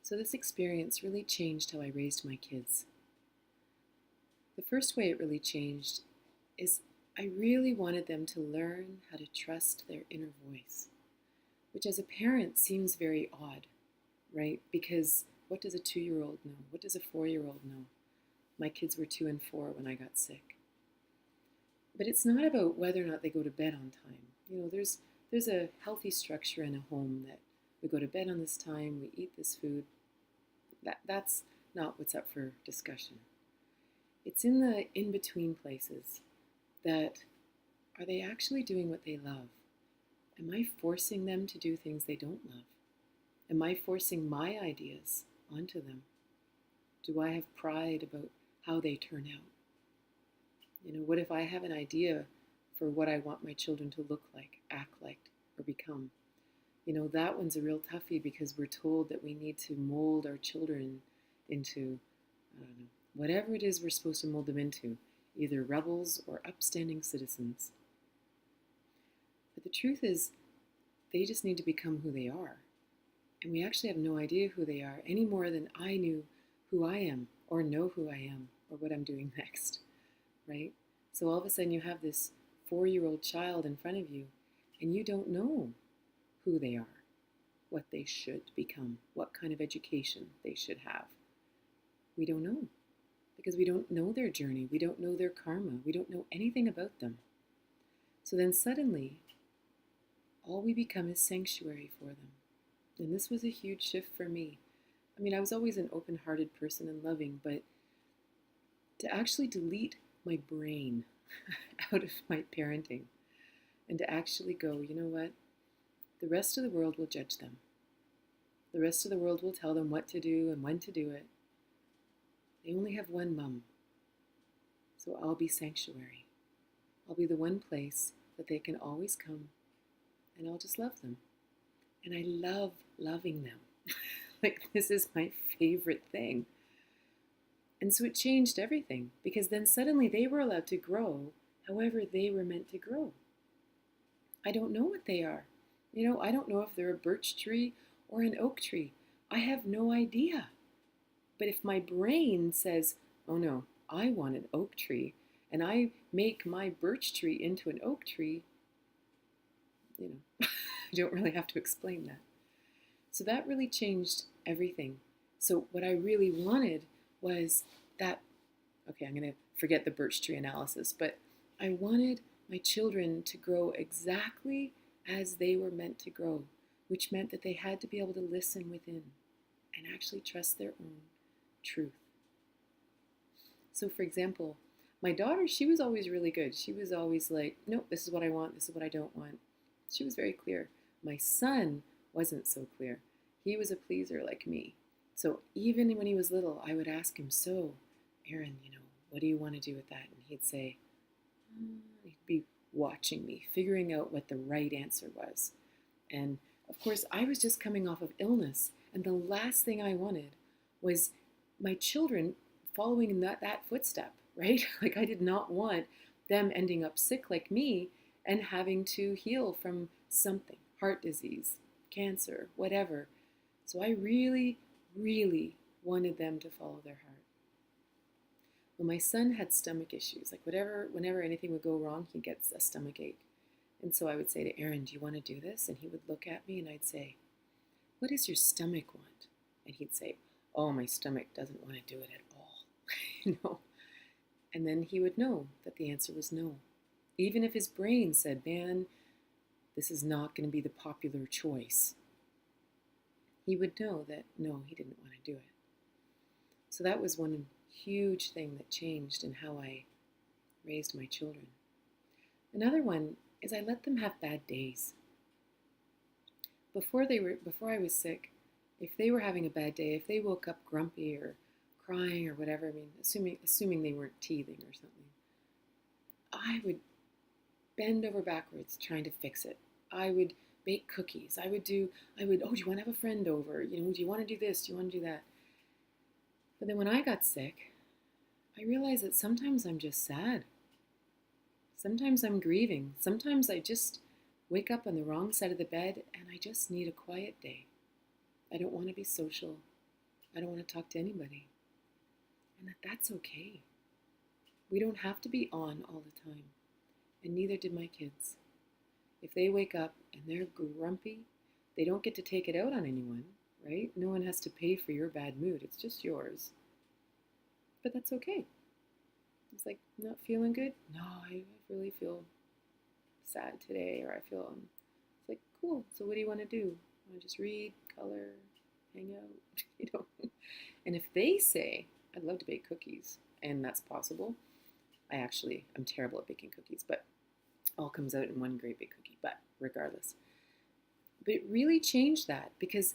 So this experience really changed how I raised my kids. The first way it really changed is I really wanted them to learn how to trust their inner voice, which as a parent seems very odd, right? Because what does a 2-year-old know? What does a 4-year-old know? My kids were 2 and 4 when I got sick. But it's not about whether or not they go to bed on time. There's a healthy structure in a home that we go to bed on this time, we eat this food. That's not what's up for discussion. It's in the in-between places that are they actually doing what they love? Am I forcing them to do things they don't love? Am I forcing my ideas onto them? Do I have pride about how they turn out? What if I have an idea for what I want my children to look like, act like, or become? That one's a real toughie because we're told that we need to mold our children into, I don't know, whatever it is we're supposed to mold them into, either rebels or upstanding citizens. But the truth is, they just need to become who they are. And we actually have no idea who they are any more than I knew who I am, or know who I am, or what I'm doing next, right? So all of a sudden you have this 4-year-old child in front of you, and you don't know who they are, what they should become, what kind of education they should have. We don't know, because we don't know their journey, we don't know their karma, we don't know anything about them. So then suddenly, all we become is sanctuary for them. And this was a huge shift for me. I was always an open-hearted person and loving, but to actually delete my brain out of my parenting and to actually go, you know what? The rest of the world will judge them. The rest of the world will tell them what to do and when to do it. They only have one mom. So I'll be sanctuary. I'll be the one place that they can always come, and I'll just love them. And I love loving them. Like, this is my favorite thing. And so it changed everything, because then suddenly they were allowed to grow however they were meant to grow. I don't know what they are. I don't know if they're a birch tree or an oak tree. I have no idea. But if my brain says, oh no, I want an oak tree, and I make my birch tree into an oak tree, I don't really have to explain that. So that really changed everything. So what I really wanted was that, okay, I'm going to forget the birch tree analysis, but I wanted my children to grow exactly as they were meant to grow, which meant that they had to be able to listen within and actually trust their own truth. So for example, my daughter, she was always really good. She was always like, nope, this is what I want, this is what I don't want. She was very clear. My son wasn't so clear. He was a pleaser like me. So even when he was little, I would ask him, so, Aaron, what do you want to do with that? And he'd say, he'd be watching me, figuring out what the right answer was. And of course, I was just coming off of illness. And the last thing I wanted was my children following in that footstep, right? Like, I did not want them ending up sick like me and having to heal from something, heart disease, cancer, whatever. So I really, really wanted them to follow their heart. Well, my son had stomach issues. Like, whenever anything would go wrong, he'd get a stomach ache. And so I would say to Aaron, do you want to do this? And he would look at me and I'd say, what does your stomach want? And he'd say, oh, my stomach doesn't want to do it at all. And then he would know that the answer was no. Even if his brain said, man, this is not going to be the popular choice, he would know that no, he didn't want to do it. So that was one huge thing that changed in how I raised my children. Another one is I let them have bad days. Before I was sick, if they were having a bad day, if they woke up grumpy or crying or whatever, assuming they weren't teething or something, I would bend over backwards trying to fix it. I would bake cookies. Oh, do you want to have a friend over? Do you want to do this? Do you want to do that? But then when I got sick, I realized that sometimes I'm just sad. Sometimes I'm grieving. Sometimes I just wake up on the wrong side of the bed and I just need a quiet day. I don't want to be social. I don't want to talk to anybody. And that's okay. We don't have to be on all the time. And neither did my kids. If they wake up and they're grumpy, they don't get to take it out on anyone, right? No one has to pay for your bad mood. It's just yours. But that's okay. It's like, not feeling good? No, I really feel sad today, or I feel, it's like, cool. So what do you want to do? Want to just read, color, hang out, And if they say, I'd love to bake cookies, and that's possible. I'm terrible at baking cookies, but all comes out in one great big cookie, but regardless. But it really changed that because,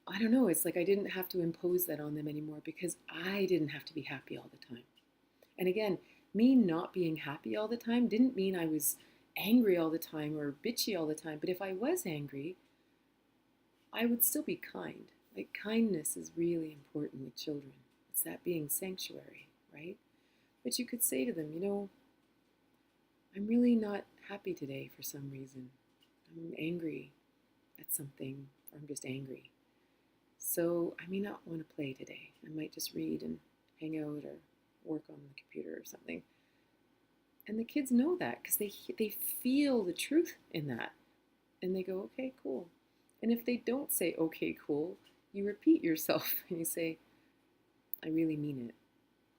I don't know, it's like I didn't have to impose that on them anymore because I didn't have to be happy all the time. And again, me not being happy all the time didn't mean I was angry all the time or bitchy all the time. But if I was angry, I would still be kind. Like, kindness is really important with children. It's that being sanctuary, right? But you could say to them, I'm really not happy today for some reason. I'm angry at something, or I'm just angry. So I may not want to play today. I might just read and hang out or work on the computer or something. And the kids know that because they feel the truth in that. And they go, okay, cool. And if they don't say, okay, cool, you repeat yourself and you say, I really mean it.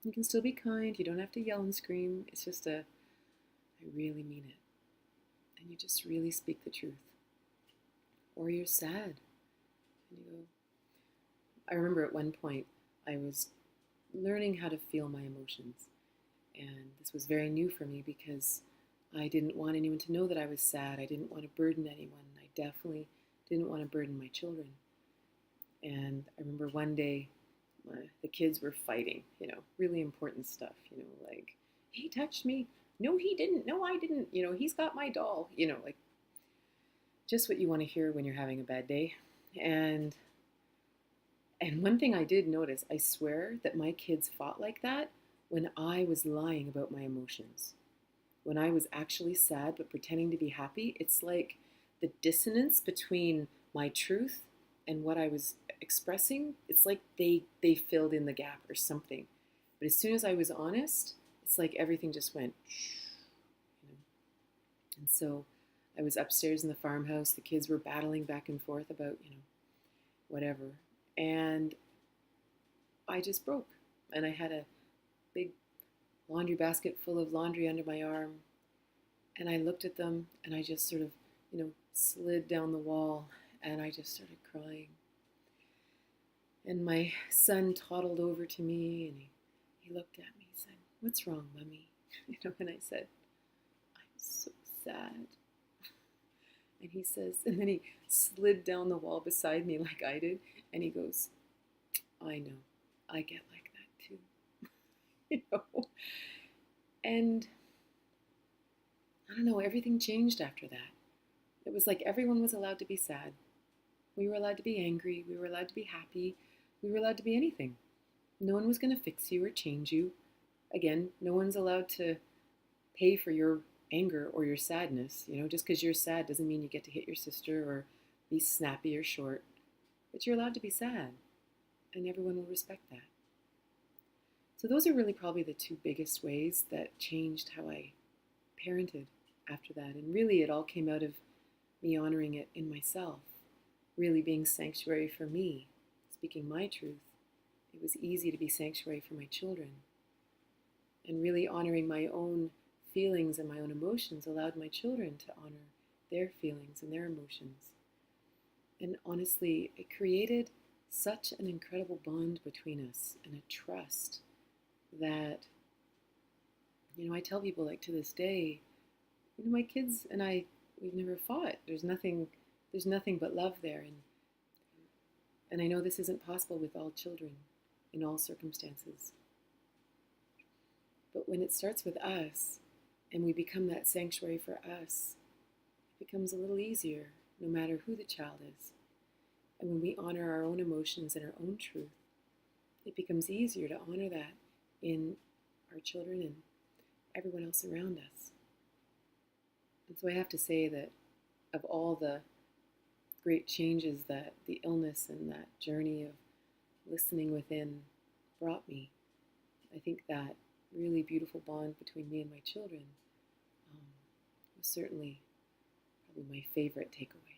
You can still be kind. You don't have to yell and scream. It's just I really mean it. And you just really speak the truth. Or you're sad. And you go, I remember at one point I was learning how to feel my emotions. And this was very new for me because I didn't want anyone to know that I was sad. I didn't want to burden anyone. I definitely didn't want to burden my children. And I remember one day the kids were fighting, really important stuff, like, he touched me. No, he didn't. No, I didn't. He's got my doll, like just what you want to hear when you're having a bad day. And one thing I did notice, I swear that my kids fought like that when I was lying about my emotions. When I was actually sad but pretending to be happy, it's like the dissonance between my truth and what I was expressing, it's like they filled in the gap or something. But as soon as I was honest, it's like everything just went And so I was upstairs in the farmhouse. The kids were battling back and forth about, whatever. And I just broke. And I had a big laundry basket full of laundry under my arm. And I looked at them and I just sort of, slid down the wall and I just started crying. And my son toddled over to me and he looked at me and said, "What's wrong, Mommy?" And I said, "I'm so sad." And he says, and then he slid down the wall beside me like I did. And he goes, "I know, I get like that too." And I don't know, everything changed after that. It was like everyone was allowed to be sad. We were allowed to be angry. We were allowed to be happy. We were allowed to be anything. No one was going to fix you or change you. Again, no one's allowed to pay for your anger or your sadness. Just because you're sad doesn't mean you get to hit your sister or be snappy or short. But you're allowed to be sad, and everyone will respect that. So those are really probably the two biggest ways that changed how I parented after that. And really it all came out of me honoring it in myself, really being sanctuary for me, speaking my truth. It was easy to be sanctuary for my children. And really honoring my own feelings and my own emotions allowed my children to honor their feelings and their emotions. And honestly, it created such an incredible bond between us and a trust that, I tell people, like, to this day, my kids and I, we've never fought. There's nothing but love there. And I know this isn't possible with all children in all circumstances. But when it starts with us and we become that sanctuary for us, it becomes a little easier no matter who the child is. And when we honor our own emotions and our own truth, it becomes easier to honor that in our children and everyone else around us. And so I have to say that of all the great changes that the illness and that journey of listening within brought me. I think that really beautiful bond between me and my children was certainly probably my favorite takeaway.